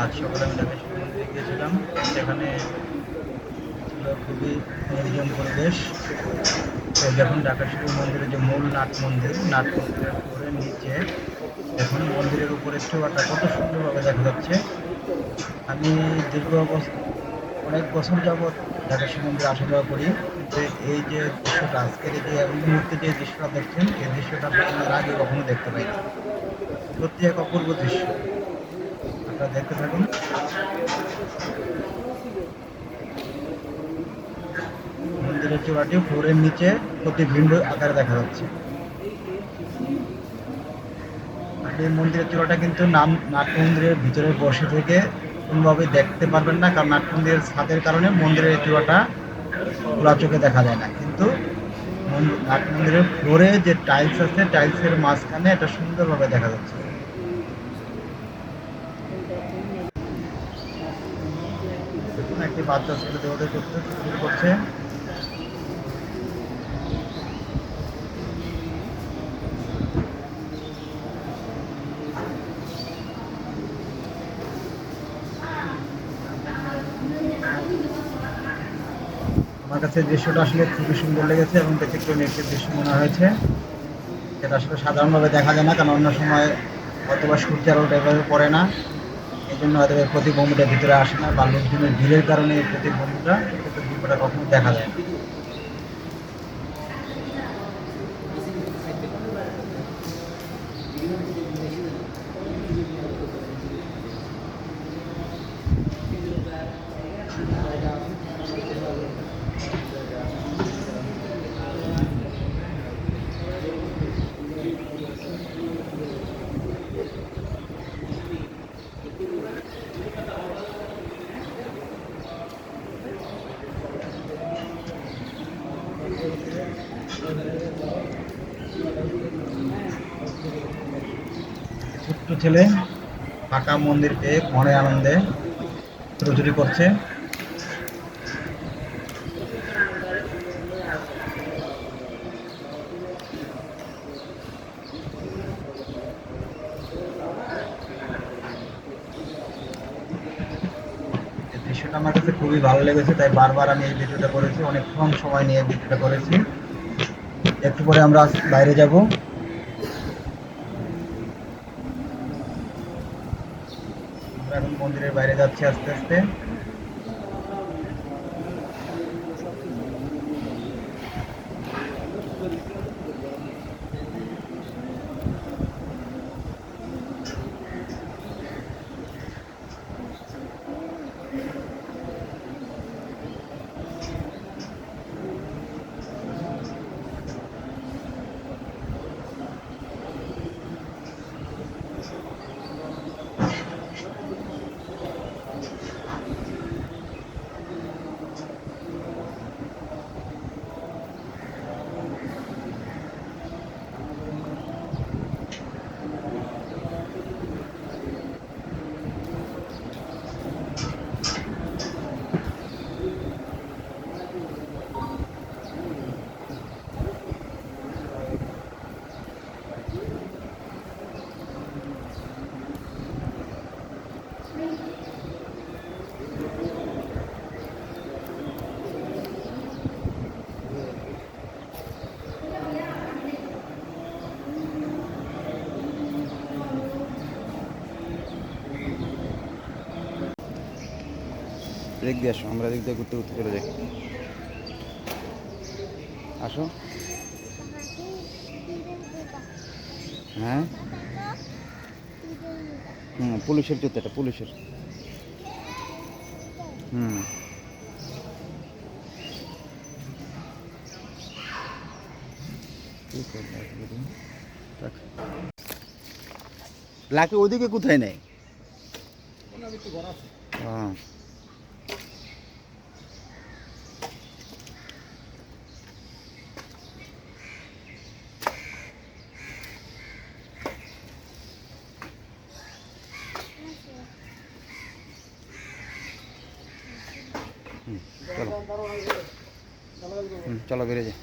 আজ সকালে আমি ঢাকা শিশু মন্দিরে গিয়েছিলাম। সেখানে ছিল খুবই নির্জন পরিবেশ। এই দেখুন ঢাকা শিশু মন্দিরের যে মূল নাট মন্দিরের ফ্লোরের নিচে দেখুন মন্দিরের উপরের চূড়াটা কত সুন্দরভাবে দেখা যাচ্ছে। আমি অনেক বছর যাবৎ ঢাকা শিশু মন্দিরে আসা যাওয়া করি, কিন্তু এই যে দৃশ্যটা আজকের এই মুহূর্তে যে দৃশ্যটা দেখছেন এই দৃশ্যটা আমি এর আগে কখনো দেখতে পাইনি। সত্যি এক অপূর্ব দৃশ্য, আপনারা দেখতে থাকুন। মন্দিরের চূড়াটি ফ্লোরের নিচে প্রতিবিম্ব আকারে দেখা যাচ্ছে। এই মন্দিরের চূড়াটা কিন্তু নাট্য মন্দিরের ভিতরে বসে থেকে কোনোভাবে দেখতে পারবেন না, কারণ নাট্য মন্দিরের ছাদের কারণে মন্দিরের এই চূড়াটা খোলা চোখে দেখা যায় না। কিন্তু নাট্য মন্দিরের ফ্লোরে যে টাইলস আছে টাইলসের মাঝখানে এটা সুন্দরভাবে দেখা যাচ্ছে। দেখুন একটি বাচ্চা ছেলে দেওয়াদের করতে শুরু করছে। আমার কাছে দৃশ্যটা আসলে খুবই সুন্দর লেগেছে এবং ব্যতিক্রমী একটি দৃশ্য মনে হয়েছে, যেটা আসলে সাধারণভাবে দেখা যায় না, কারণ অন্য সময় হয়তোবা সূর্যের আলোটা এভাবে পড়ে না, এই জন্য হয়তো প্রতিবিম্বটা ভিতরে আসে না, বা লোকজনের ভিড়ের কারণে এই প্রতিবিম্বটা কখনো দেখা যায় না। ছোট্ট ছেলে ফাঁকা মন্দির পেয়ে মনে আনন্দে ছোটাছুটি করছে। এই দৃশ্যটা আমার কাছে খুবই ভালো লেগেছে, তাই বারবার আমি এই ভিডিওটা করেছি, অনেকক্ষণ সময় নিয়ে ভিডিওটা করেছি। একটু পরে আমরা বাইরে যাব। আমরা এখন মন্দিরের বাইরে যাচ্ছি আস্তে আস্তে। দিক দিয়ে আসো, আমরা দিক দিয়ে ঘুরতে ঘুরতে চলে যাই। আসো। হ্যাঁ পুলিশের জুতাটা পুলিশের। লাকি ওদিকে কোথায় নেই? হ্যাঁ চলো চলো বেরিয়ে যাই।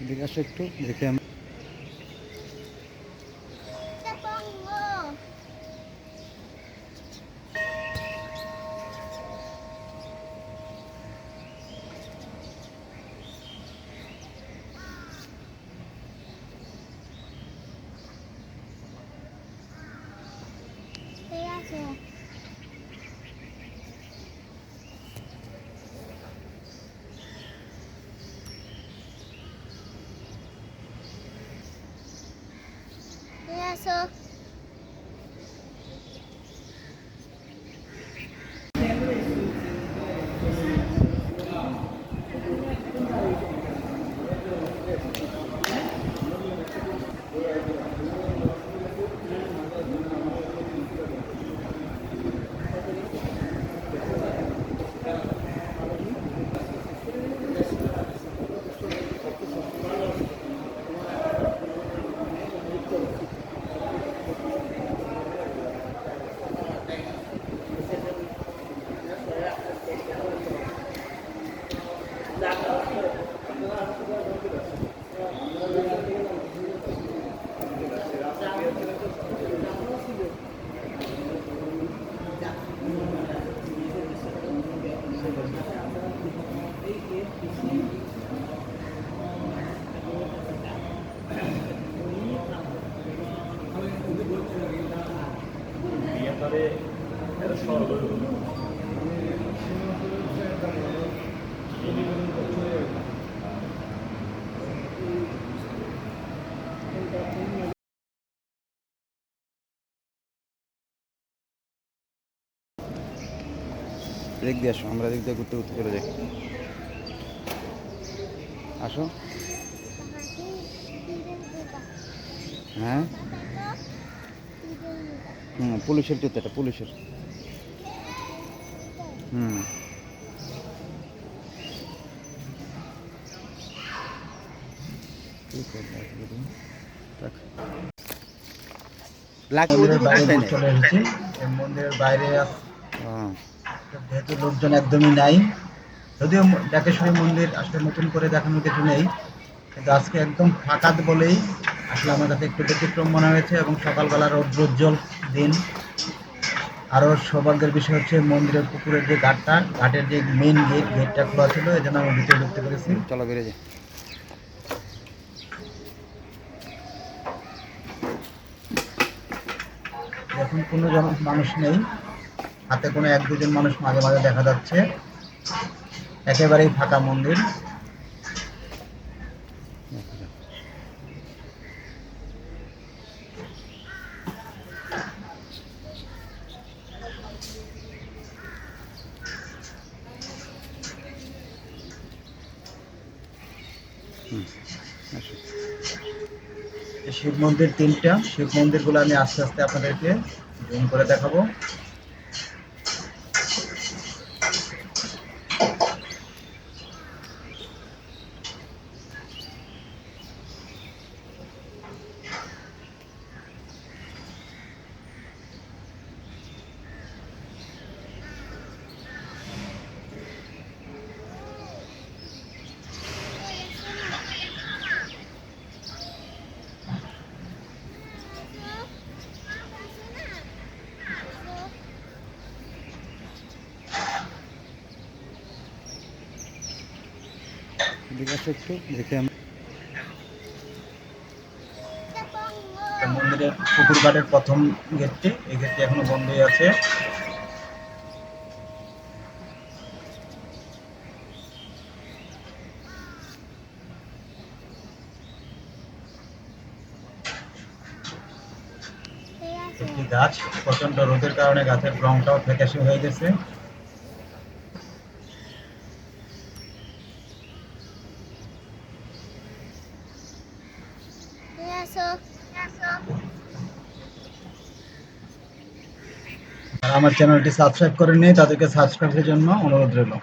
এদিকে আসো একটু দেখে আমি এদিক দিয়ে আসো, আমরা এদিক দিয়ে ঘুরতে ঘুরতে চলে যাই। আসো। হ্যাঁ পুলিশের জুতাটা পুলিশের। মন্দিরের বাইরে চলে এসেছি। এই মন্দিরের বাইরে যেহেতু লোকজন একদমই নাই, যদিও ডাকেশ্বরী মন্দির আসলে নতুন করে দেখানোর কিছু নেই, কিন্তু আজকে একদম ফাঁকা বলেই আসলে আমার কাছে একটু ব্যতিক্রম মনে হয়েছে। এবং সকালবেলার রৌদ্রোজ্জ্বল দিন। আরও সৌভাগ্যের বিষয় হচ্ছে মন্দিরের পুকুরের যে ঘাটের যে মেইন গেটটা খোলা ছিল, এই জন্য আমি ভিতরে ঢুকতে পেরেছি। চলো বেরিয়ে যাই। এখন কোনো মানুষ নেই, হাতে কোনো এক দুজন মানুষ মাঝে মাঝে দেখা যাচ্ছে। একেবারেই ফাঁকা মন্দির। শিব মন্দির তিনটা, শিব মন্দিরগুলো আমি আস্তে আস্তে আপনাদেরকে জুম করে দেখাবো। এদিকে আসো একটু দেখে আমি মন্দিরের পুকুর ঘাটের প্রথম গেটটি, এই গেটটি এখনো বন্ধই আছে। একটি গাছ, প্রচন্ড রোদের কারণে গাছের রংটাও ফ্যাকাশে হয়ে গেছে। আর আমার চ্যানেলটি সাবস্ক্রাইব করেননি, তাদেরকে সাবস্ক্রাইবের জন্য অনুরোধ রইল।